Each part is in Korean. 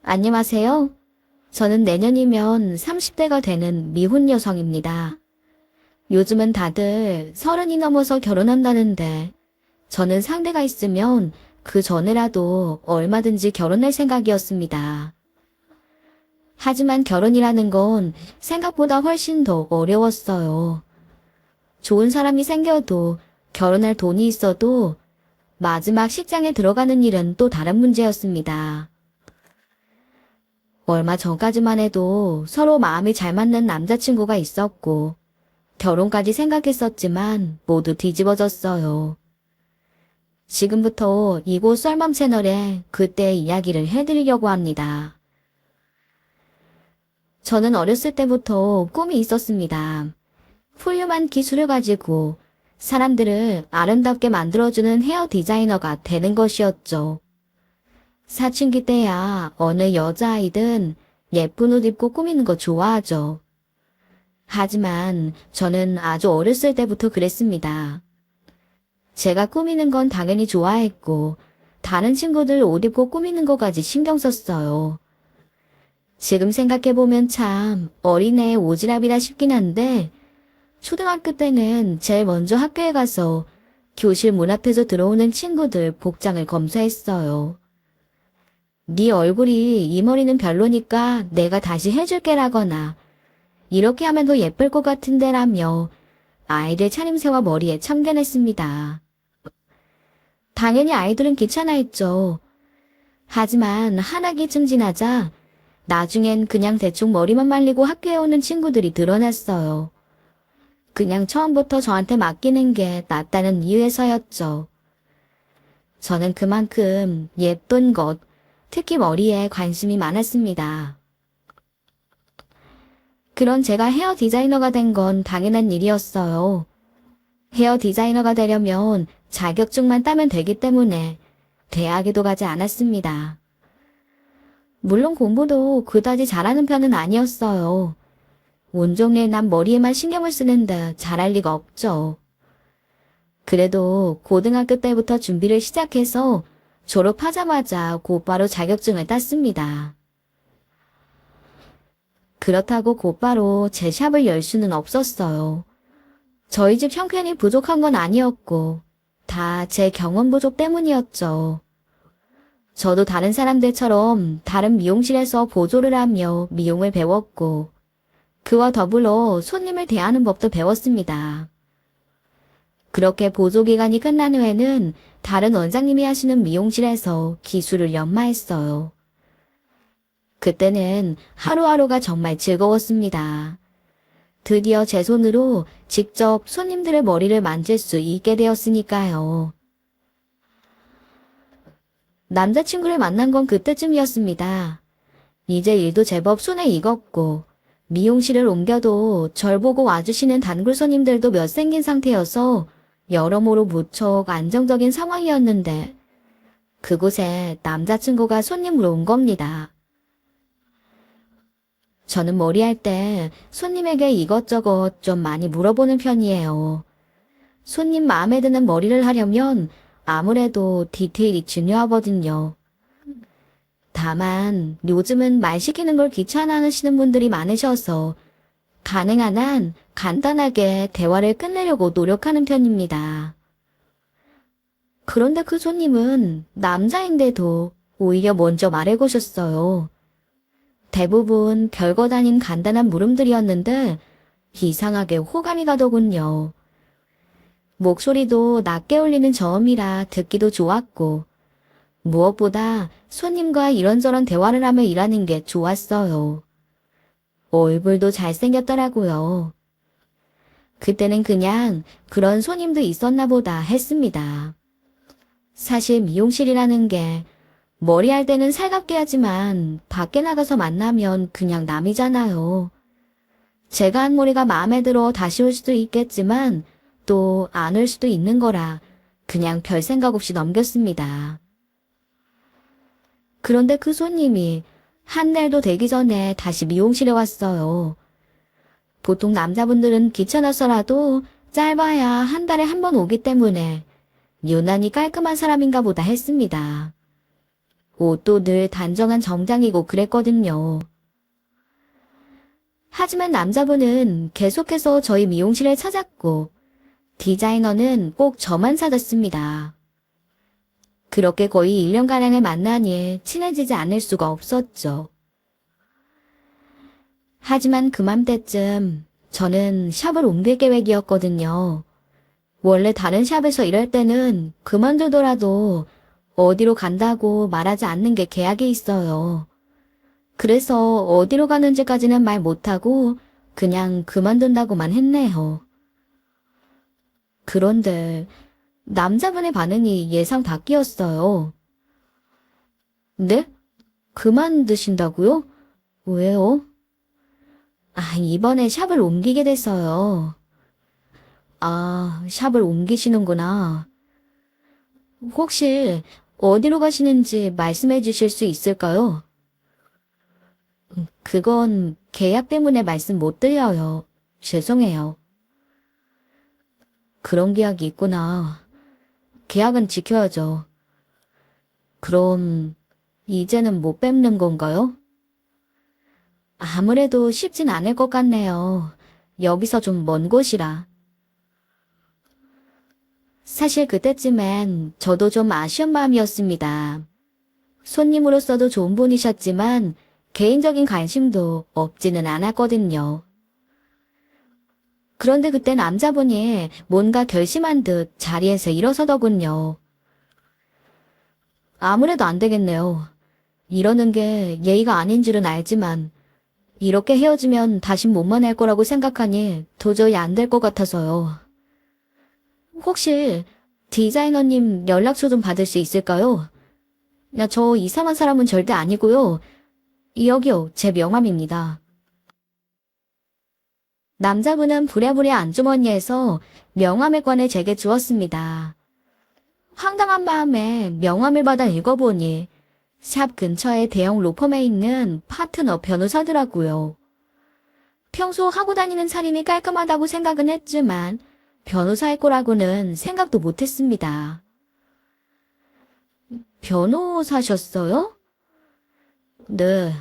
안녕하세요. 저는 내년이면 30대가 되는 미혼 여성입니다. 요즘은 다들 30이 넘어서 결혼한다는데 저는 상대가 있으면 그 전에라도 얼마든지 결혼할 생각이었습니다. 하지만 결혼이라는 건 생각보다 훨씬 더 어려웠어요. 좋은 사람이 생겨도 결혼할 돈이 있어도 마지막 식장에 들어가는 일은 또 다른 문제였습니다. 얼마 전까지만 해도 서로 마음이 잘 맞는 남자친구가 있었고 결혼까지 생각했었지만 모두 뒤집어졌어요. 지금부터 이곳 썰맘 채널에 그때의 이야기를 해드리려고 합니다. 저는 어렸을 때부터 꿈이 있었습니다. 훌륭한 기술을 가지고 사람들을 아름답게 만들어주는 헤어 디자이너가 되는 것이었죠. 사춘기 때야 어느 여자아이든 예쁜 옷 입고 꾸미는 거 좋아하죠. 하지만 저는 아주 어렸을 때부터 그랬습니다. 제가 꾸미는 건 당연히 좋아했고 다른 친구들 옷 입고 꾸미는 거까지 신경 썼어요. 지금 생각해보면 참 어린애의 오지랖이라 싶긴 한데 초등학교 때는 제일 먼저 학교에 가서 교실 문 앞에서 들어오는 친구들 복장을 검사했어요. 네 얼굴이 이 머리는 별로니까 내가 다시 해줄게라거나 이렇게 하면 더 예쁠 것 같은데라며 아이들 차림새와 머리에 참견했습니다. 당연히 아이들은 귀찮아했죠. 하지만 한 학기쯤 지나자 나중엔 그냥 대충 머리만 말리고 학교에 오는 친구들이 드러났어요. 그냥 처음부터 저한테 맡기는 게 낫다는 이유에서였죠. 저는 그만큼 예쁜 것, 특히 머리에 관심이 많았습니다. 그런 제가 헤어 디자이너가 된 건 당연한 일이었어요. 헤어 디자이너가 되려면 자격증만 따면 되기 때문에 대학에도 가지 않았습니다. 물론 공부도 그다지 잘하는 편은 아니었어요. 온종일 난 머리에만 신경을 쓰는데 잘할 리가 없죠. 그래도 고등학교 때부터 준비를 시작해서 졸업하자마자 곧바로 자격증을 땄습니다. 그렇다고 곧바로 제 샵을 열 수는 없었어요. 저희 집 형편이 부족한 건 아니었고 다 제 경험 부족 때문이었죠. 저도 다른 사람들처럼 다른 미용실에서 보조를 하며 미용을 배웠고 그와 더불어 손님을 대하는 법도 배웠습니다. 그렇게 보조 기간이 끝난 후에는 다른 원장님이 하시는 미용실에서 기술을 연마했어요. 그때는 하루하루가 정말 즐거웠습니다. 드디어 제 손으로 직접 손님들의 머리를 만질 수 있게 되었으니까요. 남자친구를 만난 건 그때쯤이었습니다. 이제 일도 제법 손에 익었고 미용실을 옮겨도 절 보고 와주시는 단골 손님들도 몇 생긴 상태여서 여러모로 무척 안정적인 상황이었는데 그곳에 남자친구가 손님으로 온 겁니다. 저는 머리할 때 손님에게 이것저것 좀 많이 물어보는 편이에요. 손님 마음에 드는 머리를 하려면 아무래도 디테일이 중요하거든요. 다만 요즘은 말 시키는 걸 귀찮아하시는 분들이 많으셔서 가능한 한 간단하게 대화를 끝내려고 노력하는 편입니다. 그런데 그 손님은 남자인데도 오히려 먼저 말해보셨어요. 대부분 별것 아닌 간단한 물음들이었는데 이상하게 호감이 가더군요. 목소리도 낮게 울리는 저음이라 듣기도 좋았고 무엇보다 손님과 이런저런 대화를 하며 일하는 게 좋았어요. 얼굴도 잘생겼더라고요. 그때는 그냥 그런 손님도 있었나 보다 했습니다. 사실 미용실이라는 게 머리 할 때는 살갑게 하지만 밖에 나가서 만나면 그냥 남이잖아요. 제가 한 머리가 마음에 들어 다시 올 수도 있겠지만 또 안 올 수도 있는 거라 그냥 별 생각 없이 넘겼습니다. 그런데 그 손님이 한 달도 되기 전에 다시 미용실에 왔어요. 보통 남자분들은 귀찮아서라도 짧아야 한 달에 한 번 오기 때문에 유난히 깔끔한 사람인가 보다 했습니다. 옷도 늘 단정한 정장이고 그랬거든요. 하지만 남자분은 계속해서 저희 미용실을 찾았고 디자이너는 꼭 저만 찾았습니다. 그렇게 거의 1년가량을 만나니 친해지지 않을 수가 없었죠. 하지만 그맘때쯤 저는 샵을 옮길 계획이었거든요. 원래 다른 샵에서 일할 때는 그만두더라도 어디로 간다고 말하지 않는 게 계약에 있어요. 그래서 어디로 가는지까지는 말 못하고 그냥 그만둔다고만 했네요. 그런데 남자분의 반응이 예상 밖이었어요. 네? 그만두신다고요? 왜요? 이번에 샵을 옮기게 됐어요. 샵을 옮기시는구나. 혹시 어디로 가시는지 말씀해 주실 수 있을까요? 그건 계약 때문에 말씀 못 드려요. 죄송해요. 그런 계약이 있구나. 계약은 지켜야죠. 그럼 이제는 못 뵙는 건가요? 아무래도 쉽진 않을 것 같네요. 여기서 좀 먼 곳이라. 사실 그때쯤엔 저도 좀 아쉬운 마음이었습니다. 손님으로서도 좋은 분이셨지만 개인적인 관심도 없지는 않았거든요. 그런데 그때 남자분이 뭔가 결심한 듯 자리에서 일어서더군요. 아무래도 안 되겠네요. 이러는 게 예의가 아닌 줄은 알지만 이렇게 헤어지면 다신 못 만날 거라고 생각하니 도저히 안 될 것 같아서요. 혹시 디자이너님 연락처 좀 받을 수 있을까요? 저 이상한 사람은 절대 아니고요. 여기요, 제 명함입니다. 남자분은 부랴부랴 안주머니에서 명함을 꺼내 제게 주었습니다. 황당한 마음에 명함을 받아 읽어보니 샵 근처에 대형 로펌에 있는 파트너 변호사더라고요. 평소 하고 다니는 차림이 깔끔하다고 생각은 했지만 변호사일 거라고는 생각도 못했습니다. 변호사셨어요? 네.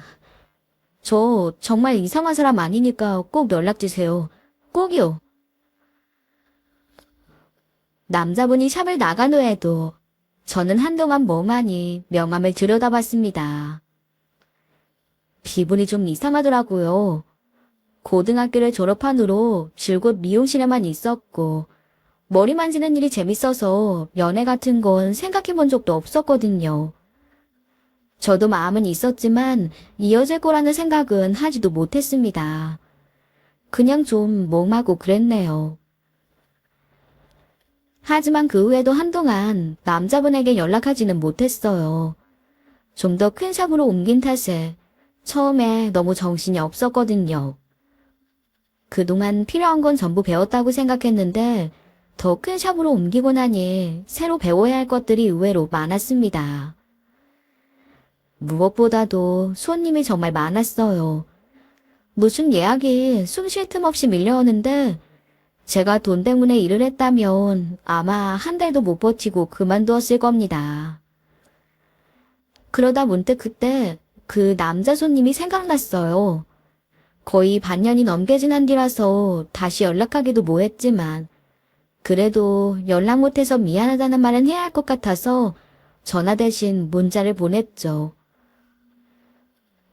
저 정말 이상한 사람 아니니까 꼭 연락주세요. 꼭이요. 남자분이 샵을 나간 후에도 저는 한동안 멍하니 명함을 들여다봤습니다. 기분이 좀 이상하더라고요. 고등학교를 졸업한 후로 줄곧 미용실에만 있었고 머리 만지는 일이 재밌어서 연애 같은 건 생각해 본 적도 없었거든요. 저도 마음은 있었지만 이어질 거라는 생각은 하지도 못했습니다. 그냥 좀 멍하고 그랬네요. 하지만 그 후에도 한동안 남자분에게 연락하지는 못했어요. 좀 더 큰 샵으로 옮긴 탓에 처음에 너무 정신이 없었거든요. 그동안 필요한 건 전부 배웠다고 생각했는데 더 큰 샵으로 옮기고 나니 새로 배워야 할 것들이 의외로 많았습니다. 무엇보다도 손님이 정말 많았어요. 무슨 예약이 숨 쉴 틈 없이 밀려오는데 제가 돈 때문에 일을 했다면 아마 한 달도 못 버티고 그만두었을 겁니다. 그러다 문득 그때 그 남자 손님이 생각났어요. 거의 반년이 넘게 지난 뒤라서 다시 연락하기도 뭐했지만 그래도 연락 못해서 미안하다는 말은 해야 할 것 같아서 전화 대신 문자를 보냈죠.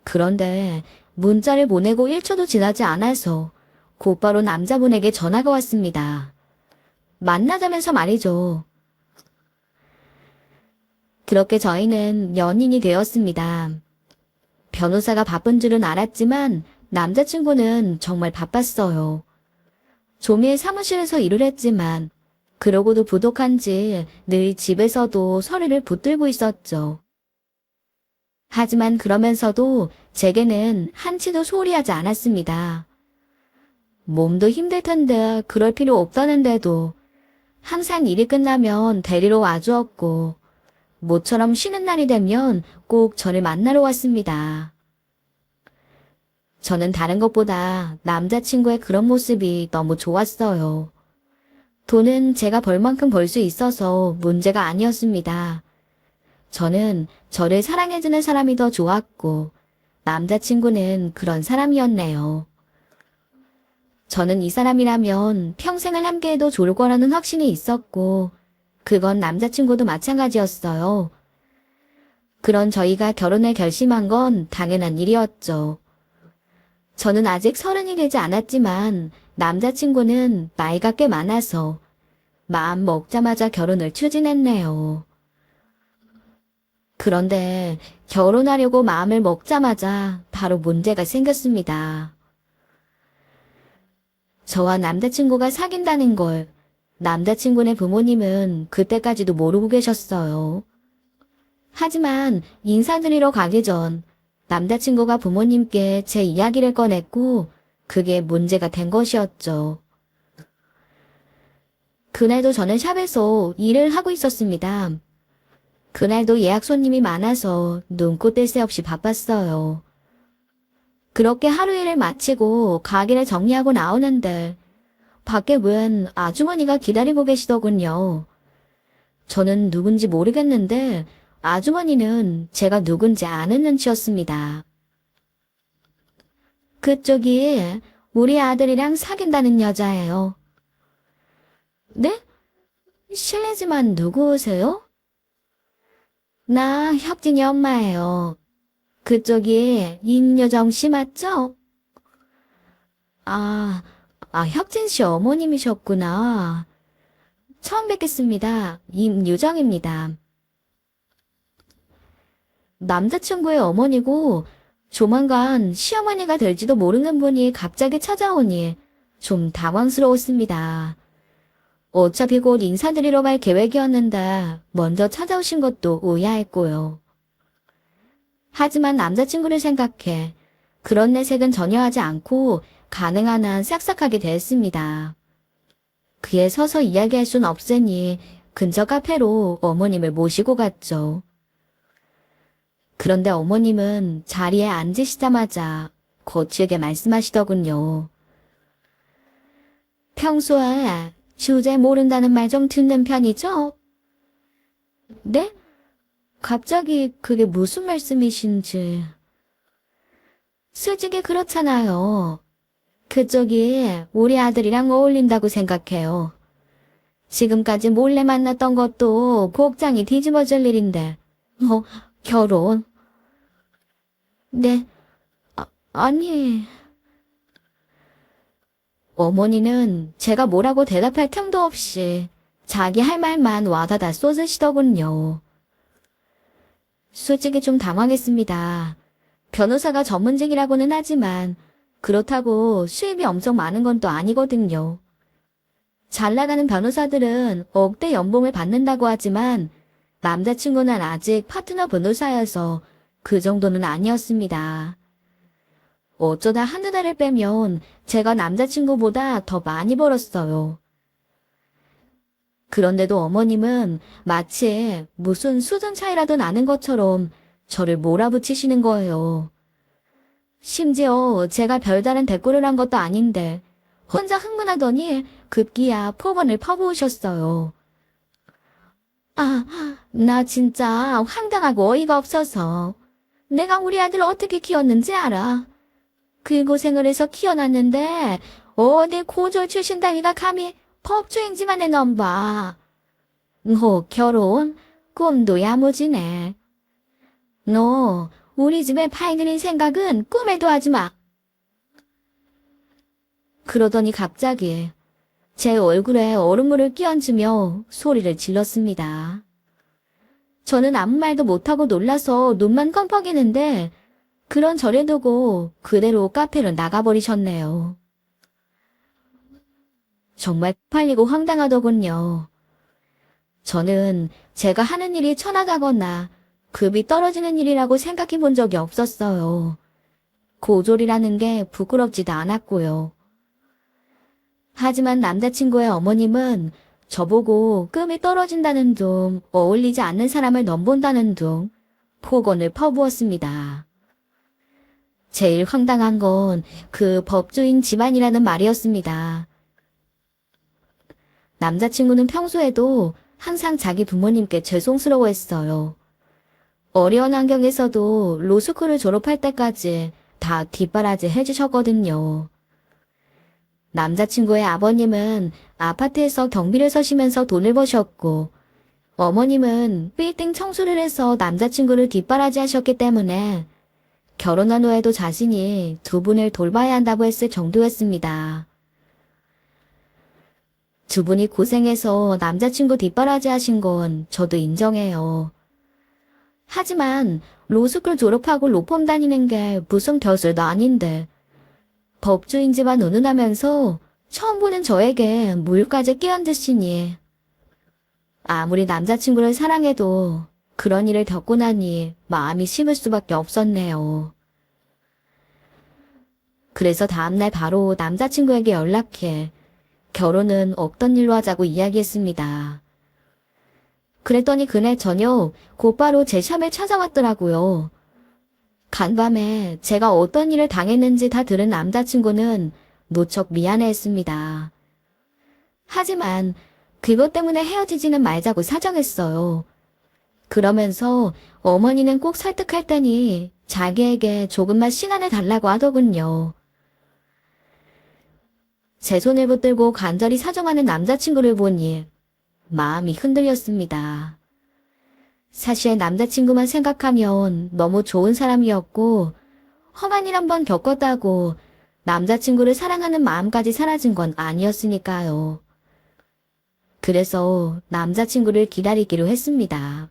그런데 문자를 보내고 1초도 지나지 않아서 곧바로 남자분에게 전화가 왔습니다. 만나자면서 말이죠. 그렇게 저희는 연인이 되었습니다. 변호사가 바쁜 줄은 알았지만 남자친구는 정말 바빴어요. 조미의 사무실에서 일을 했지만 그러고도 부족한지 늘 집에서도 서류를 붙들고 있었죠. 하지만 그러면서도 제게는 한치도 소홀히하지 않았습니다. 몸도 힘들 텐데 그럴 필요 없다는데도 항상 일이 끝나면 데리러 와주었고 모처럼 쉬는 날이 되면 꼭 저를 만나러 왔습니다. 저는 다른 것보다 남자친구의 그런 모습이 너무 좋았어요. 돈은 제가 벌 만큼 벌 수 있어서 문제가 아니었습니다. 저는 저를 사랑해주는 사람이 더 좋았고, 남자친구는 그런 사람이었네요. 저는 이 사람이라면 평생을 함께해도 좋을 거라는 확신이 있었고, 그건 남자친구도 마찬가지였어요. 그런 저희가 결혼을 결심한 건 당연한 일이었죠. 저는 아직 30이 되지 않았지만 남자친구는 나이가 꽤 많아서 마음 먹자마자 결혼을 추진했네요. 그런데 결혼하려고 마음을 먹자마자 바로 문제가 생겼습니다. 저와 남자친구가 사귄다는 걸 남자친구네 부모님은 그때까지도 모르고 계셨어요. 하지만 인사드리러 가기 전 남자친구가 부모님께 제 이야기를 꺼냈고 그게 문제가 된 것이었죠. 그날도 저는 샵에서 일을 하고 있었습니다. 그날도 예약 손님이 많아서 눈코 뗄 새 없이 바빴어요. 그렇게 하루 일을 마치고 가게를 정리하고 나오는데 밖에 웬 아주머니가 기다리고 계시더군요. 저는 누군지 모르겠는데 아주머니는 제가 누군지 아는 눈치였습니다. 그쪽이 우리 아들이랑 사귄다는 여자예요. 네? 실례지만 누구세요? 나 혁진이 엄마예요. 그쪽이 임여정 씨 맞죠? 혁진 씨 어머님이셨구나. 처음 뵙겠습니다. 임유정입니다. 남자친구의 어머니고 조만간 시어머니가 될지도 모르는 분이 갑자기 찾아오니 좀 당황스러웠습니다. 어차피 곧 인사드리러 갈 계획이었는데 먼저 찾아오신 것도 의아했고요. 하지만 남자친구를 생각해 그런 내색은 전혀 하지 않고 가능한 한 싹싹하게 대했습니다. 그에 서서 이야기할 순 없으니 근처 카페로 어머님을 모시고 갔죠. 그런데 어머님은 자리에 앉으시자마자 거칠게 말씀하시더군요. 평소에 주제 모른다는 말 좀 듣는 편이죠? 네? 갑자기 그게 무슨 말씀이신지. 솔직히 그렇잖아요. 그쪽이 우리 아들이랑 어울린다고 생각해요. 지금까지 몰래 만났던 것도 복장이 뒤집어질 일인데, 결혼? 네, 아니. 어머니는 제가 뭐라고 대답할 틈도 없이 자기 할 말만 와다다 쏟으시더군요. 솔직히 좀 당황했습니다. 변호사가 전문직이라고는 하지만 그렇다고 수입이 엄청 많은 건 또 아니거든요. 잘 나가는 변호사들은 억대 연봉을 받는다고 하지만 남자친구는 아직 파트너 변호사여서 그 정도는 아니었습니다. 어쩌다 한두 달을 빼면 제가 남자친구보다 더 많이 벌었어요. 그런데도 어머님은 마치 무슨 수준 차이라도 나는 것처럼 저를 몰아붙이시는 거예요. 심지어 제가 별다른 대꾸를 한 것도 아닌데 혼자 흥분하더니 급기야 폭언을 퍼부으셨어요. 나 진짜 황당하고 어이가 없어서 내가 우리 아들 어떻게 키웠는지 알아. 그 고생을 해서 키워놨는데 어디 고졸 출신 당이가 감히 법조인지만에 넘봐. 너 결혼? 꿈도 야무지네. 너 우리 집에 파이들인 생각은 꿈에도 하지 마. 그러더니 갑자기 제 얼굴에 얼음물을 끼얹으며 소리를 질렀습니다. 저는 아무 말도 못하고 놀라서 눈만 껌뻑이는데 그런 저를 두고 그대로 카페로 나가버리셨네요. 정말 팔리고 황당하더군요. 저는 제가 하는 일이 천하다거나 급이 떨어지는 일이라고 생각해 본 적이 없었어요. 고졸이라는 게 부끄럽지도 않았고요. 하지만 남자친구의 어머님은 저보고 급이 떨어진다는 둥, 어울리지 않는 사람을 넘본다는 둥, 폭언을 퍼부었습니다. 제일 황당한 건 그 법조인 집안이라는 말이었습니다. 남자친구는 평소에도 항상 자기 부모님께 죄송스러워했어요. 어려운 환경에서도 로스쿨을 졸업할 때까지 다 뒷바라지 해주셨거든요. 남자친구의 아버님은 아파트에서 경비를 서시면서 돈을 버셨고, 어머님은 빌딩 청소를 해서 남자친구를 뒷바라지 하셨기 때문에 결혼한 후에도 자신이 두 분을 돌봐야 한다고 했을 정도였습니다. 두 분이 고생해서 남자친구 뒷바라지 하신 건 저도 인정해요. 하지만 로스쿨 졸업하고 로펌 다니는 게 무슨 벼슬도 아닌데 법조인 집안 운운하면서 처음 보는 저에게 물까지 끼얹으시니 아무리 남자친구를 사랑해도 그런 일을 겪고 나니 마음이 식을 수밖에 없었네요. 그래서 다음날 바로 남자친구에게 연락해 결혼은 없던 일로 하자고 이야기했습니다. 그랬더니 그날 저녁 곧바로 제 샵에 찾아왔더라고요. 간밤에 제가 어떤 일을 당했는지 다 들은 남자친구는 무척 미안해했습니다. 하지만 그것 때문에 헤어지지는 말자고 사정했어요. 그러면서 어머니는 꼭 설득할 테니 자기에게 조금만 시간을 달라고 하더군요. 제 손을 붙들고 간절히 사정하는 남자친구를 보니 마음이 흔들렸습니다. 사실 남자친구만 생각하면 너무 좋은 사람이었고 험한 일 한번 겪었다고 남자친구를 사랑하는 마음까지 사라진 건 아니었으니까요. 그래서 남자친구를 기다리기로 했습니다.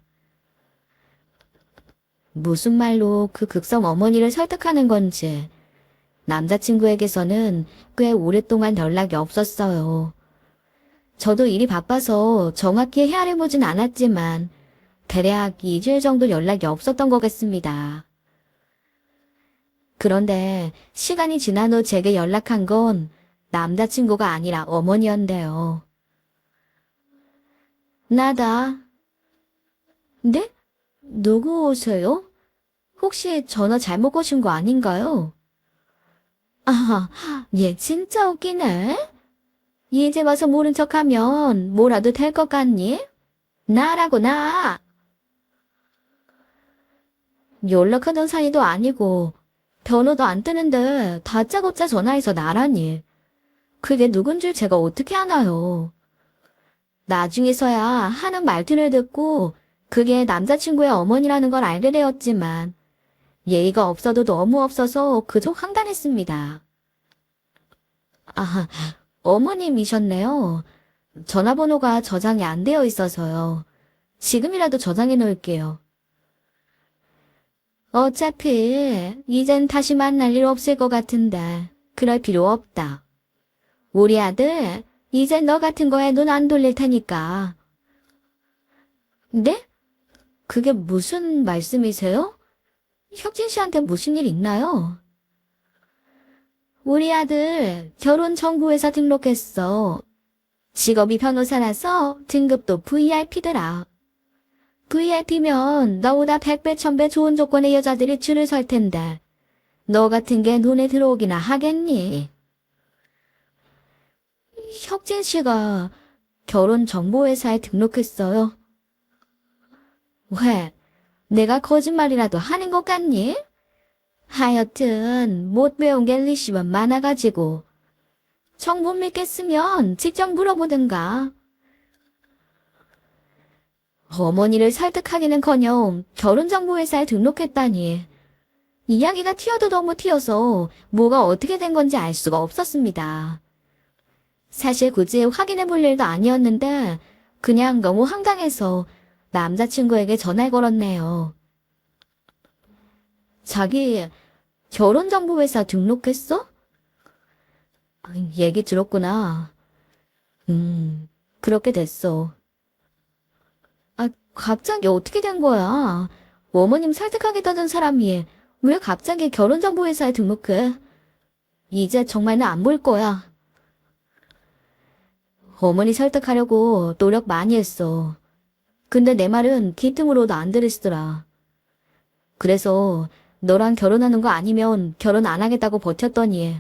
무슨 말로 그 극성 어머니를 설득하는 건지 남자친구에게서는 꽤 오랫동안 연락이 없었어요. 저도 일이 바빠서 정확히 헤아려보진 않았지만 대략 2주일 정도 연락이 없었던 것 같습니다. 그런데 시간이 지난 후 제게 연락한 건 남자친구가 아니라 어머니였는데요. 나다. 네? 누구세요? 혹시 전화 잘못 거신 거 아닌가요? 아, 얘 진짜 웃기네. 이제 와서 모른 척하면 뭐라도 될 것 같니? 나라고 나. 연락하던 사이도 아니고 번호도 안 뜨는데 다짜고짜 전화해서 나라니. 그게 누군 줄 제가 어떻게 아나요? 나중에서야 하는 말투를 듣고 그게 남자친구의 어머니라는 걸 알게 되었지만 예의가 없어도 너무 없어서 그저 황당했습니다. 아, 어머님이셨네요. 전화번호가 저장이 안 되어 있어서요. 지금이라도 저장해 놓을게요. 어차피 이젠 다시 만날 일 없을 것 같은데 그럴 필요 없다. 우리 아들 이젠 너 같은 거에 눈 안 돌릴 테니까. 네? 그게 무슨 말씀이세요? 혁진 씨한테 무슨 일 있나요? 우리 아들 결혼정보회사 등록했어. 직업이 변호사라서 등급도 VIP더라. VIP면 너보다 100배, 1000배 좋은 조건의 여자들이 줄을 설 텐데 너 같은 게 눈에 들어오기나 하겠니? 혁진 씨가 결혼정보회사에 등록했어요. 왜? 내가 거짓말이라도 하는 것 같니? 하여튼 못 배운 게 리시면 많아가지고 정 못 믿겠으면 직접 물어보든가. 어머니를 설득하기는커녕 결혼정보회사에 등록했다니. 이야기가 튀어도 너무 튀어서 뭐가 어떻게 된 건지 알 수가 없었습니다. 사실 굳이 확인해 볼 일도 아니었는데 그냥 너무 황당해서 남자친구에게 전화를 걸었네요. 자기 결혼정보회사 등록했어? 얘기 들었구나. 그렇게 됐어. 아, 갑자기 어떻게 된 거야? 어머님 설득하겠다던 사람이 왜 갑자기 결혼정보회사에 등록해? 이제 정말 나 안 볼 거야. 어머니 설득하려고 노력 많이 했어. 근데 내 말은 귀등으로도 안 들으시더라. 그래서 너랑 결혼하는 거 아니면 결혼 안 하겠다고 버텼더니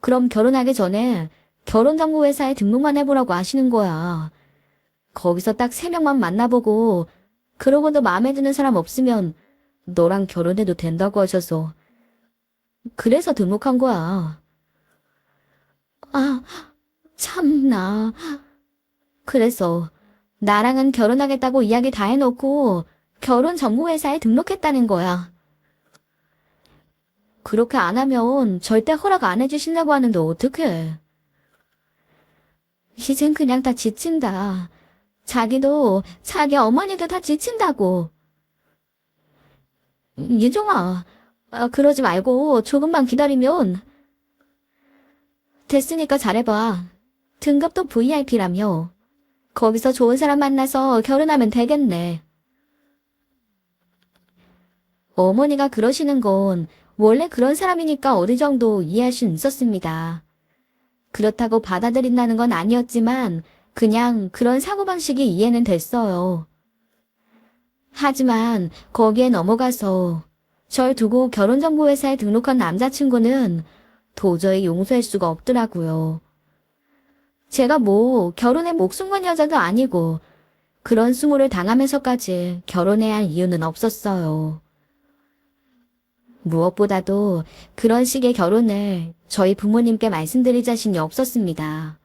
그럼 결혼하기 전에 결혼정보회사에 등록만 해보라고 하시는 거야. 거기서 딱 3명만 만나보고 그러고도 마음에 드는 사람 없으면 너랑 결혼해도 된다고 하셔서 그래서 등록한 거야. 아, 참나. 그래서 나랑은 결혼하겠다고 이야기 다 해놓고 결혼 정보회사에 등록했다는 거야. 그렇게 안 하면 절대 허락 안 해주신다고 하는데 어떡해. 이젠 그냥 다 지친다. 자기도 자기 어머니도 다 지친다고. 예종아, 그러지 말고 조금만 기다리면. 됐으니까 잘해봐. 등급도 VIP라며. 거기서 좋은 사람 만나서 결혼하면 되겠네. 어머니가 그러시는 건 원래 그런 사람이니까 어느 정도 이해할 수 있었습니다. 그렇다고 받아들인다는 건 아니었지만 그냥 그런 사고방식이 이해는 됐어요. 하지만 거기에 넘어가서 절 두고 결혼정보회사에 등록한 남자친구는 도저히 용서할 수가 없더라고요. 제가 뭐 결혼에 목숨 건 여자도 아니고 그런 수모를 당하면서까지 결혼해야 할 이유는 없었어요. 무엇보다도 그런 식의 결혼을 저희 부모님께 말씀드릴 자신이 없었습니다.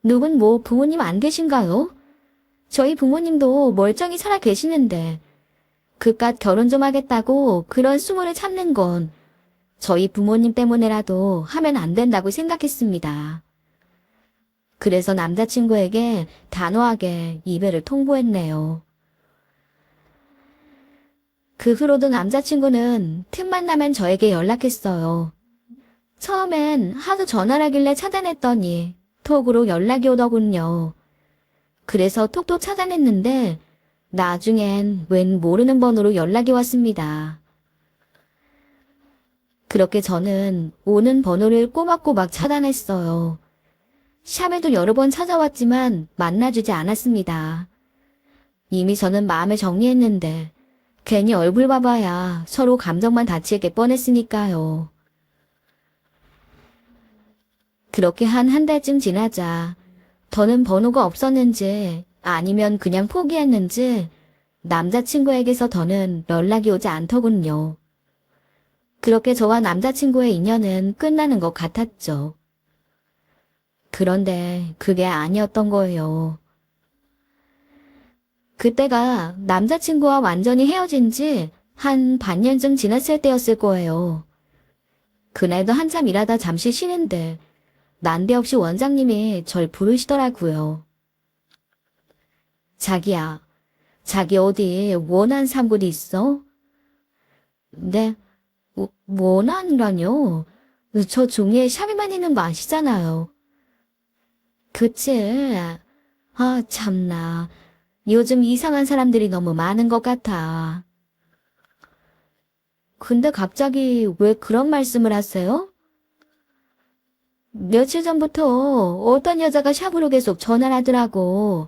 누군 뭐 부모님 안 계신가요? 저희 부모님도 멀쩡히 살아 계시는데 그깟 결혼 좀 하겠다고 그런 수모를 참는 건 저희 부모님 때문에라도 하면 안 된다고 생각했습니다. 그래서 남자친구에게 단호하게 이별을 통보했네요. 그 후로도 남자친구는 틈만 나면 저에게 연락했어요. 처음엔 하도 전화를 하길래 차단했더니 톡으로 연락이 오더군요. 그래서 톡도 차단했는데 나중엔 웬 모르는 번호로 연락이 왔습니다. 그렇게 저는 오는 번호를 꼬박꼬박 차단했어요. 샵에도 여러 번 찾아왔지만 만나주지 않았습니다. 이미 저는 마음을 정리했는데 괜히 얼굴 봐봐야 서로 감정만 다치게 뻔했으니까요. 그렇게 한 달쯤 지나자 더는 번호가 없었는지 아니면 그냥 포기했는지 남자친구에게서 더는 연락이 오지 않더군요. 그렇게 저와 남자친구의 인연은 끝나는 것 같았죠. 그런데 그게 아니었던 거예요. 그때가 남자친구와 완전히 헤어진 지 한 반년쯤 지났을 때였을 거예요. 그날도 한참 일하다 잠시 쉬는데 난데없이 원장님이 절 부르시더라고요. 자기야, 자기 어디 원한 사무실 있어? 네, 원한이라뇨? 저 종이에 샵에만 있는 거 아시잖아요. 그치? 아, 참나. 요즘 이상한 사람들이 너무 많은 것 같아. 근데 갑자기 왜 그런 말씀을 하세요? 며칠 전부터 어떤 여자가 샵으로 계속 전화를 하더라고.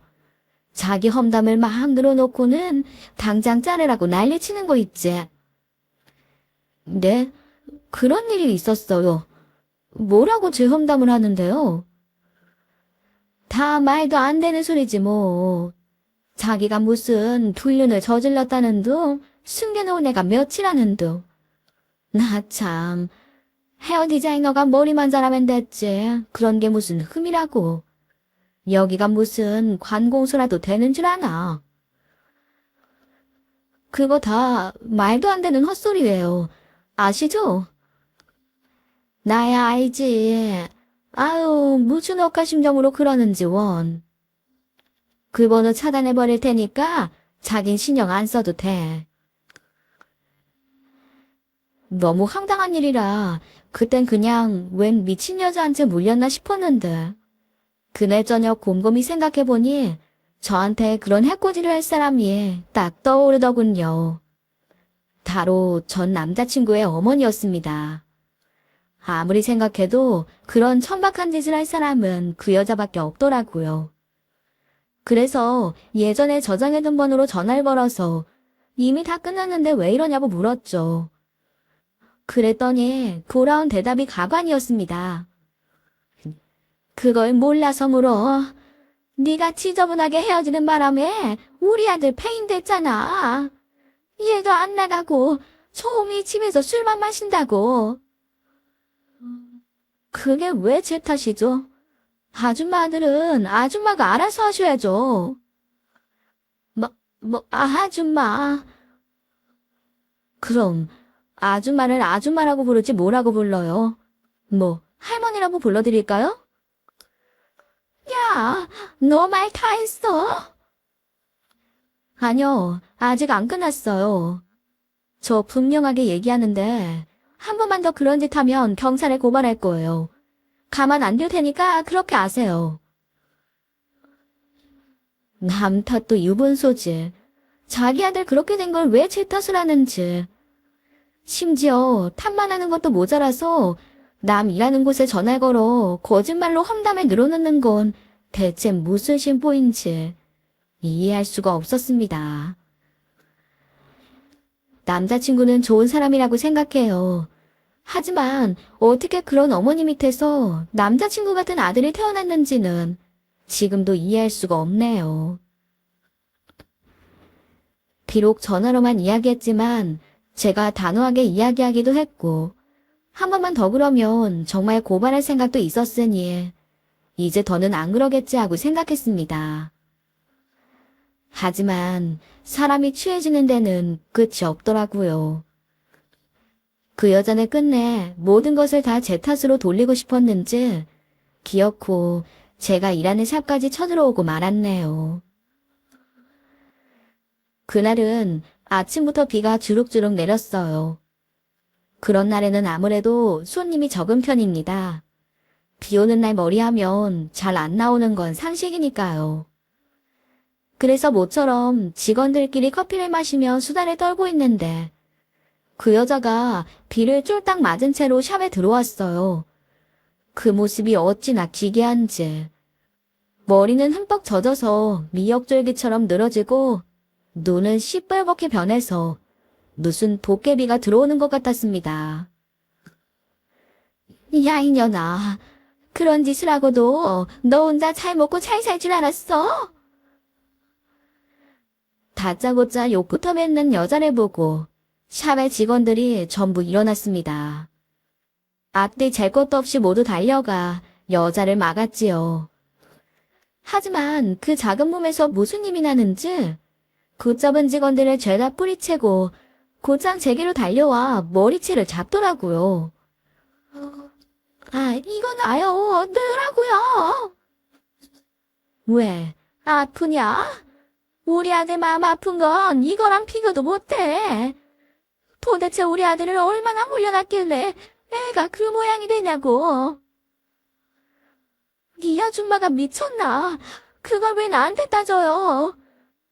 자기 험담을 막 늘어놓고는 당장 자르라고 난리치는 거 있지. 네, 그런 일이 있었어요. 뭐라고 제 험담을 하는데요? 다 말도 안 되는 소리지 뭐. 자기가 무슨 불륜을 저질렀다는 둥, 숨겨놓은 애가 몇이라는 둥. 나 참, 헤어 디자이너가 머리만 잘하면 됐지. 그런 게 무슨 흠이라고. 여기가 무슨 관공서라도 되는 줄 아나. 그거 다 말도 안 되는 헛소리예요. 아시죠? 나야 알지. 아유, 무슨 억가심정으로 그러는지 원. 그 번호 차단해버릴 테니까 자긴 신경 안 써도 돼. 너무 황당한 일이라 그땐 그냥 웬 미친 여자한테 물렸나 싶었는데 그날 저녁 곰곰이 생각해보니 저한테 그런 해코지를 할 사람이 딱 떠오르더군요. 바로 전 남자친구의 어머니였습니다. 아무리 생각해도 그런 천박한 짓을 할 사람은 그 여자밖에 없더라고요. 그래서 예전에 저장해둔 번호로 전화를 걸어서 이미 다 끝났는데 왜 이러냐고 물었죠. 그랬더니 돌아온 대답이 가관이었습니다. 그걸 몰라서 물어. 네가 지저분하게 헤어지는 바람에 우리 아들 폐인됐잖아. 얘도 안 나가고 조용히 집에서 술만 마신다고. 그게 왜 제 탓이죠? 아줌마 아들은 아줌마가 알아서 하셔야죠. 아줌마. 그럼 아줌마를 아줌마라고 부르지 뭐라고 불러요? 할머니라고 불러드릴까요? 야, 너 말 다 했어? 아니요, 아직 안 끝났어요. 저 분명하게 얘기하는데 한 번만 더 그런 짓 하면 경찰에 고발할 거예요. 가만 안 둘 테니까 그렇게 아세요. 남 탓도 유분소지. 자기 아들 그렇게 된 걸 왜 제 탓을 하는지. 심지어 탓만 하는 것도 모자라서 남 일하는 곳에 전화를 걸어 거짓말로 험담을 늘어놓는 건 대체 무슨 심보인지 이해할 수가 없었습니다. 남자친구는 좋은 사람이라고 생각해요. 하지만 어떻게 그런 어머니 밑에서 남자친구 같은 아들이 태어났는지는 지금도 이해할 수가 없네요. 비록 전화로만 이야기했지만 제가 단호하게 이야기하기도 했고 한 번만 더 그러면 정말 고발할 생각도 있었으니 이제 더는 안 그러겠지 하고 생각했습니다. 하지만 사람이 취해지는 데는 끝이 없더라고요. 그 여자는 끝내 모든 것을 다 제 탓으로 돌리고 싶었는지 기어코 제가 일하는 샵까지 쳐들어오고 말았네요. 그날은 아침부터 비가 주룩주룩 내렸어요. 그런 날에는 아무래도 손님이 적은 편입니다. 비 오는 날 머리하면 잘 안 나오는 건 상식이니까요. 그래서 모처럼 직원들끼리 커피를 마시며 수다를 떨고 있는데 그 여자가 비를 쫄딱 맞은 채로 샵에 들어왔어요. 그 모습이 어찌나 기괴한지. 머리는 흠뻑 젖어서 미역줄기처럼 늘어지고 눈은 시뻘겋게 변해서 무슨 도깨비가 들어오는 것 같았습니다. 야, 이년아. 그런 짓을 하고도 너 혼자 잘 먹고 잘 살 줄 알았어? 다짜고짜 욕부터 맺는 여자를 보고 샵의 직원들이 전부 일어났습니다. 앞뒤 잴 것도 없이 모두 달려가 여자를 막았지요. 하지만 그 작은 몸에서 무슨 힘이 나는지 굳잡은 직원들을 죄다 뿌리채고 곧장 제게로 달려와 머리채를 잡더라고요. 이건 나요. 넣으라고요. 왜? 아프냐? 우리 아들 마음 아픈 건 이거랑 비교도 못해. 도대체 우리 아들을 얼마나 훈련했길래 애가 그 모양이 되냐고. 네 아줌마가 미쳤나? 그걸 왜 나한테 따져요?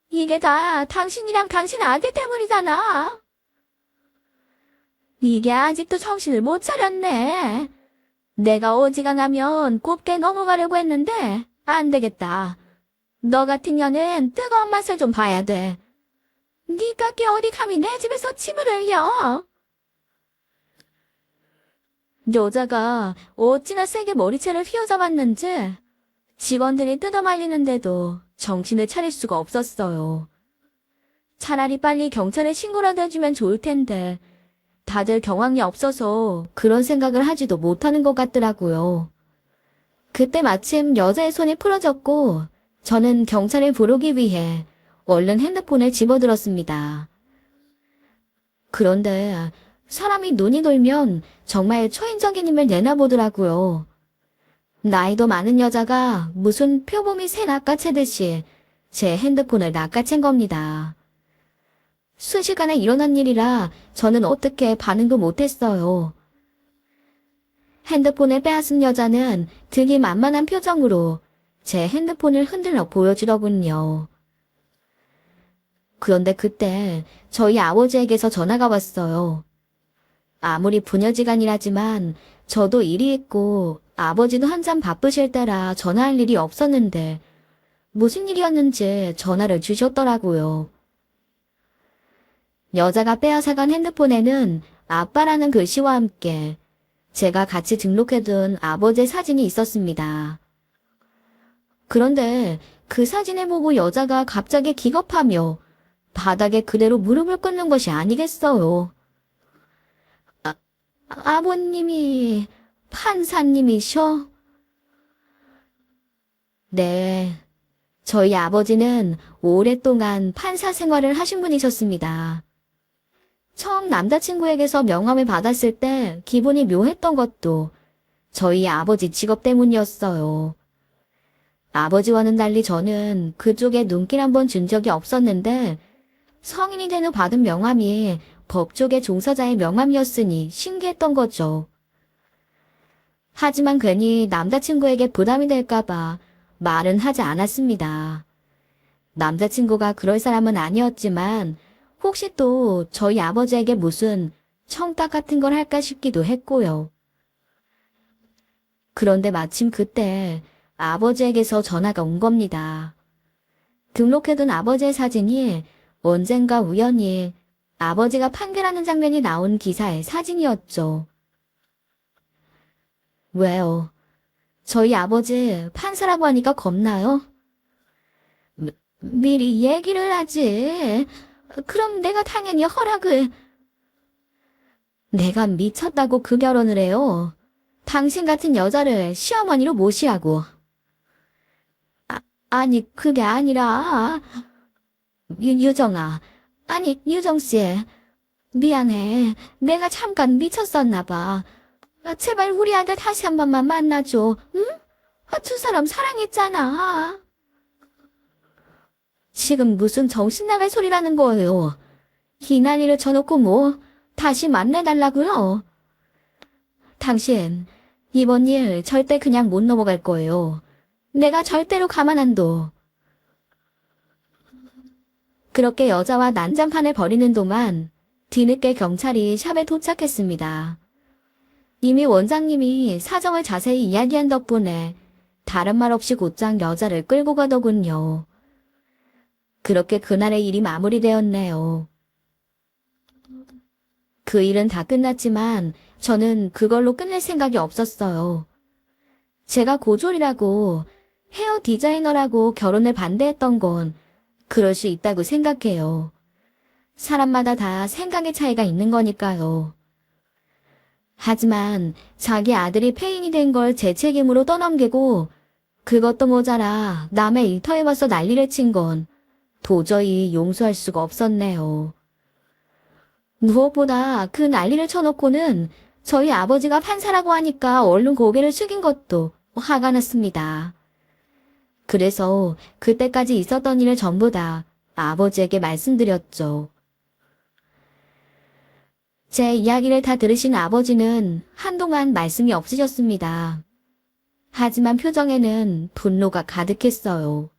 이게 다 당신이랑 당신 아들 때문이잖아. 이게 아직도 정신을 못 차렸네. 내가 어지간하면 곱게 넘어가려고 했는데 안 되겠다. 너 같은 년은 뜨거운 맛을 좀 봐야 돼. 니깎이 어디 감히 내 집에서 침을 흘려. 여자가 어찌나 세게 머리채를 휘어잡았는지 직원들이 뜯어말리는데도 정신을 차릴 수가 없었어요. 차라리 빨리 경찰에 신고라도 해주면 좋을 텐데 다들 경황이 없어서 그런 생각을 하지도 못하는 것 같더라고요. 그때 마침 여자의 손이 풀어졌고 저는 경찰을 부르기 위해 얼른 핸드폰을 집어들었습니다. 그런데 사람이 눈이 돌면 정말 초인적인 힘을 내놔보더라고요. 나이도 많은 여자가 무슨 표범이 새 낚아채듯이 제 핸드폰을 낚아챈 겁니다. 순식간에 일어난 일이라 저는 어떻게 반응도 못했어요. 핸드폰을 빼앗은 여자는 되게 만만한 표정으로 제 핸드폰을 흔들어 보여주더군요. 그런데 그때 저희 아버지에게서 전화가 왔어요. 아무리 부녀지간이라지만 저도 일이 있고 아버지도 한참 바쁘실 때라 전화할 일이 없었는데 무슨 일이었는지 전화를 주셨더라고요. 여자가 빼앗아간 핸드폰에는 아빠라는 글씨와 함께 제가 같이 등록해둔 아버지의 사진이 있었습니다. 그런데 그 사진을 보고 여자가 갑자기 기겁하며 바닥에 그대로 무릎을 꿇는 것이 아니겠어요. 아버님이 판사님이셔? 네. 저희 아버지는 오랫동안 판사 생활을 하신 분이셨습니다. 처음 남자친구에게서 명함을 받았을 때 기분이 묘했던 것도 저희 아버지 직업 때문이었어요. 아버지와는 달리 저는 그쪽에 눈길 한번 준 적이 없었는데 성인이 된 후 받은 명함이 법조계 종사자의 명함이었으니 신기했던 거죠. 하지만 괜히 남자친구에게 부담이 될까봐 말은 하지 않았습니다. 남자친구가 그럴 사람은 아니었지만 혹시 또 저희 아버지에게 무슨 청탁 같은 걸 할까 싶기도 했고요. 그런데 마침 그때 아버지에게서 전화가 온 겁니다. 등록해둔 아버지의 사진이 언젠가 우연히 아버지가 판결하는 장면이 나온 기사의 사진이었죠. 왜요? 저희 아버지 판사라고 하니까 겁나요? 미리 얘기를 하지. 그럼 내가 당연히 허락을. 내가 미쳤다고 그 결혼을 해요. 당신 같은 여자를 시어머니로 모시라고. 아니 그게 아니라 유정아. 아니 유정씨. 미안해. 내가 잠깐 미쳤었나 봐. 제발 우리 아들 다시 한 번만 만나줘. 응? 두 사람 사랑했잖아. 지금 무슨 정신 나갈 소리라는 거예요. 이 난리를 쳐놓고 뭐 다시 만나달라고요? 당신 이번 일 절대 그냥 못 넘어갈 거예요. 내가 절대로 가만 안 둬. 그렇게 여자와 난장판을 벌이는 동안 뒤늦게 경찰이 샵에 도착했습니다. 이미 원장님이 사정을 자세히 이야기한 덕분에 다른 말 없이 곧장 여자를 끌고 가더군요. 그렇게 그날의 일이 마무리되었네요. 그 일은 다 끝났지만 저는 그걸로 끝낼 생각이 없었어요. 제가 고졸이라고 헤어 디자이너라고 결혼을 반대했던 건 그럴 수 있다고 생각해요. 사람마다 다 생각의 차이가 있는 거니까요. 하지만 자기 아들이 폐인이 된 걸 제 책임으로 떠넘기고 그것도 모자라 남의 일터에 와서 난리를 친 건 도저히 용서할 수가 없었네요. 무엇보다 그 난리를 쳐놓고는 저희 아버지가 판사라고 하니까 얼른 고개를 숙인 것도 화가 났습니다. 그래서 그때까지 있었던 일을 전부 다 아버지에게 말씀드렸죠. 제 이야기를 다 들으신 아버지는 한동안 말씀이 없으셨습니다. 하지만 표정에는 분노가 가득했어요.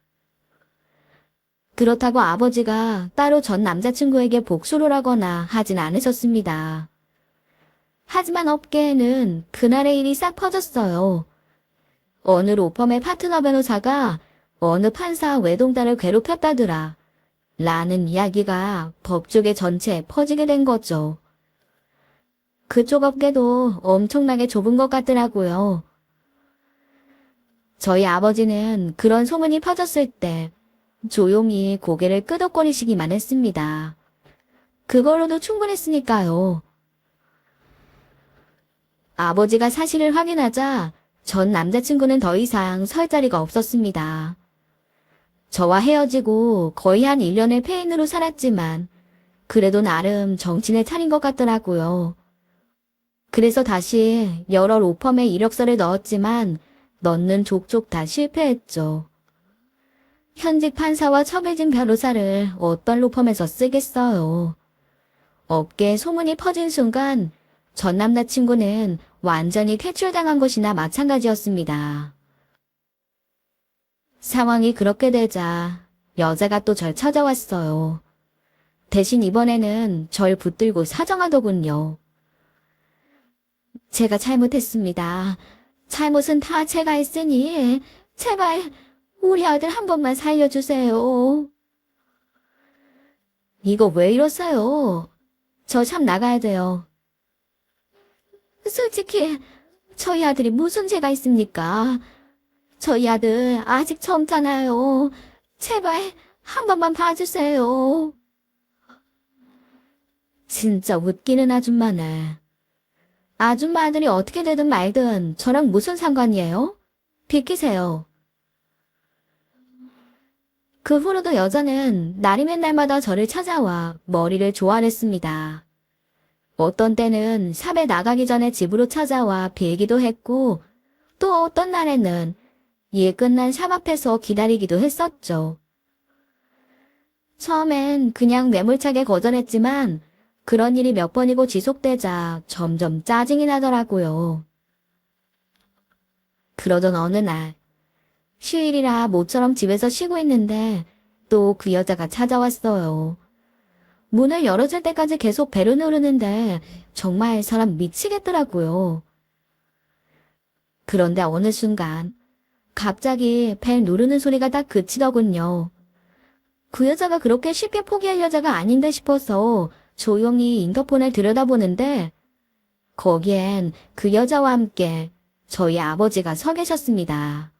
그렇다고 아버지가 따로 전 남자친구에게 복수를 하거나 하진 않으셨습니다. 하지만 업계에는 그날의 일이 싹 퍼졌어요. 어느 로펌의 파트너 변호사가 어느 판사 외동딸을 괴롭혔다더라 라는 이야기가 법조계 전체에 퍼지게 된 거죠. 그쪽 업계도 엄청나게 좁은 것 같더라고요. 저희 아버지는 그런 소문이 퍼졌을 때 조용히 고개를 끄덕거리시기만 했습니다. 그걸로도 충분했으니까요. 아버지가 사실을 확인하자 전 남자친구는 더 이상 설 자리가 없었습니다. 저와 헤어지고 거의 한 1년을 폐인으로 살았지만 그래도 나름 정신을 차린 것 같더라고요. 그래서 다시 여러 로펌에 이력서를 넣었지만 넣는 족족 다 실패했죠. 현직 판사와 첩해진 변호사를 어떤 로펌에서 쓰겠어요. 업계에 소문이 퍼진 순간 전 남자친구는 완전히 퇴출당한 것이나 마찬가지였습니다. 상황이 그렇게 되자 여자가 또 절 찾아왔어요. 대신 이번에는 절 붙들고 사정하더군요. 제가 잘못했습니다. 잘못은 다 제가 했으니 제발 우리 아들 한 번만 살려주세요. 이거 왜 이러세요? 저 참 나가야 돼요. 솔직히 저희 아들이 무슨 죄가 있습니까? 저희 아들 아직 젊잖아요. 제발 한 번만 봐주세요. 진짜 웃기는 아줌마네. 아줌마 아들이 어떻게 되든 말든 저랑 무슨 상관이에요? 비키세요. 그 후로도 여자는 날이면 날마다 저를 찾아와 머리를 조아렸습니다. 어떤 때는 샵에 나가기 전에 집으로 찾아와 빌기도 했고, 또 어떤 날에는 일 끝난 샵 앞에서 기다리기도 했었죠. 처음엔 그냥 매몰차게 거절했지만 그런 일이 몇 번이고 지속되자 점점 짜증이 나더라고요. 그러던 어느 날, 휴일이라 모처럼 집에서 쉬고 있는데 또 그 여자가 찾아왔어요. 문을 열어줄 때까지 계속 배를 누르는데 정말 사람 미치겠더라고요. 그런데 어느 순간 갑자기 벨 누르는 소리가 딱 그치더군요. 그 여자가 그렇게 쉽게 포기할 여자가 아닌데 싶어서 조용히 인터폰을 들여다보는데 거기엔 그 여자와 함께 저희 아버지가 서 계셨습니다.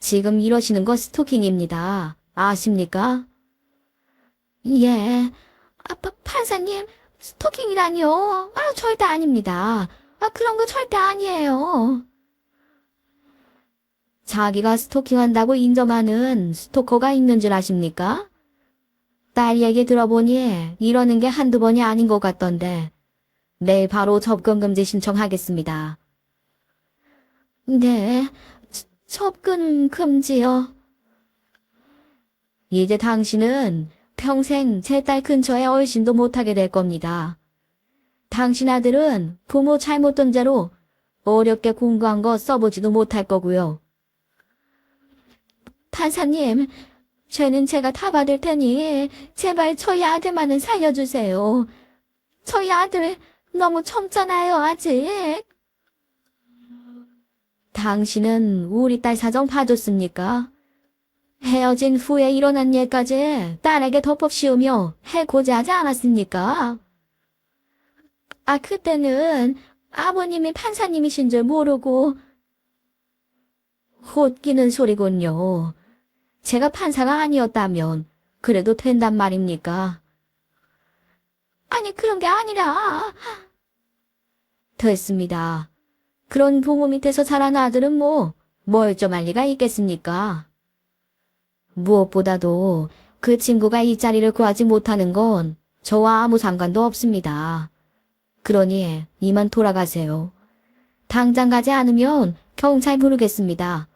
지금 이러시는 거 스토킹입니다. 아십니까? 예. 판사님, 스토킹이라니요? 절대 아닙니다. 그런 거 절대 아니에요. 자기가 스토킹한다고 인정하는 스토커가 있는 줄 아십니까? 딸 얘기 들어보니 이러는 게 한두 번이 아닌 것 같던데 내일 바로 접근금지 신청하겠습니다. 네, 접근 금지요. 이제 당신은 평생 제 딸 근처에 얼씬도 못하게 될 겁니다. 당신 아들은 부모 잘못 돈죄로 어렵게 공부한 거 써보지도 못할 거고요. 판사님, 죄는 제가 다 받을 테니 제발 저희 아들만은 살려주세요. 저희 아들 너무 젊잖아요, 아직. 당신은 우리 딸 사정 봐줬습니까? 헤어진 후에 일어난 일까지 딸에게 덮어 씌우며 해코지하지 않았습니까? 그때는 아버님이 판사님이신 줄 모르고. 헛기는 소리군요. 제가 판사가 아니었다면 그래도 된단 말입니까? 아니, 그런 게 아니라. 됐습니다. 그런 부모 밑에서 자란 아들은 멀쩡할 리가 있겠습니까? 무엇보다도 그 친구가 이 자리를 구하지 못하는 건 저와 아무 상관도 없습니다. 그러니 이만 돌아가세요. 당장 가지 않으면 경찰 부르겠습니다.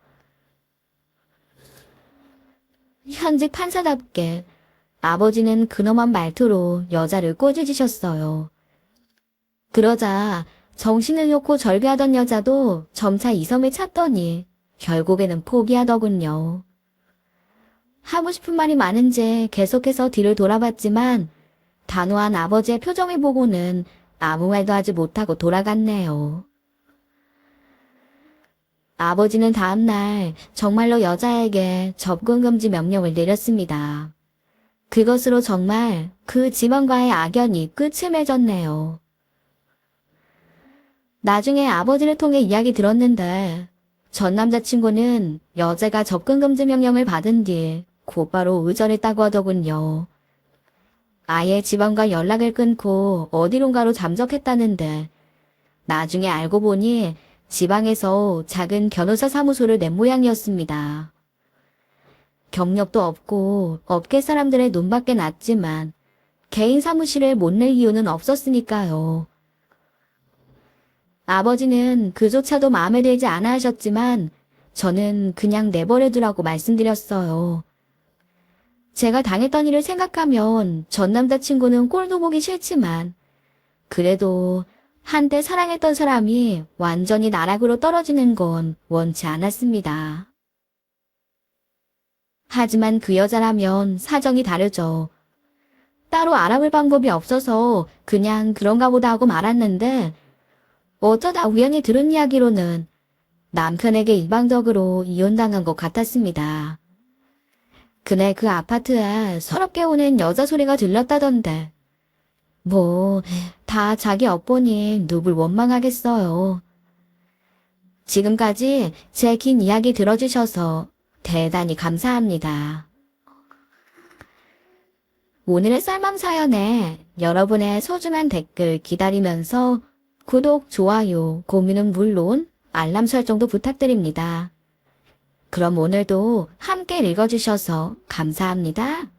현직 판사답게 아버지는 근엄한 말투로 여자를 꼬집으셨어요. 그러자 정신을 놓고 절규하던 여자도 점차 이성을 찾더니 결국에는 포기하더군요. 하고 싶은 말이 많은지 계속해서 뒤를 돌아봤지만 단호한 아버지의 표정을 보고는 아무 말도 하지 못하고 돌아갔네요. 아버지는 다음날 정말로 여자에게 접근금지 명령을 내렸습니다. 그것으로 정말 그 집안과의 악연이 끝을 맺었네요. 나중에 아버지를 통해 이야기 들었는데 전 남자친구는 여자가 접근금지 명령을 받은 뒤 곧바로 의절했다고 하더군요. 아예 집안과 연락을 끊고 어디론가로 잠적했다는데 나중에 알고 보니 지방에서 작은 변호사 사무소를 낸 모양이었습니다. 경력도 없고 업계 사람들의 눈밖에 났지만 개인 사무실을 못 낼 이유는 없었으니까요. 아버지는 그조차도 마음에 들지 않아 하셨지만 저는 그냥 내버려두라고 말씀드렸어요. 제가 당했던 일을 생각하면 전 남자친구는 꼴도 보기 싫지만 그래도 한때 사랑했던 사람이 완전히 나락으로 떨어지는 건 원치 않았습니다. 하지만 그 여자라면 사정이 다르죠. 따로 알아볼 방법이 없어서 그냥 그런가 보다 하고 말았는데 어쩌다 우연히 들은 이야기로는 남편에게 일방적으로 이혼당한 것 같았습니다. 그날 그 아파트에 서럽게 우는 여자 소리가 들렸다던데 다 자기 엿보니 누굴 원망하겠어요. 지금까지 제 긴 이야기 들어주셔서 대단히 감사합니다. 오늘의 쌀맘 사연에 여러분의 소중한 댓글 기다리면서 구독, 좋아요, 공유는 물론 알람 설정도 부탁드립니다. 그럼 오늘도 함께 읽어주셔서 감사합니다.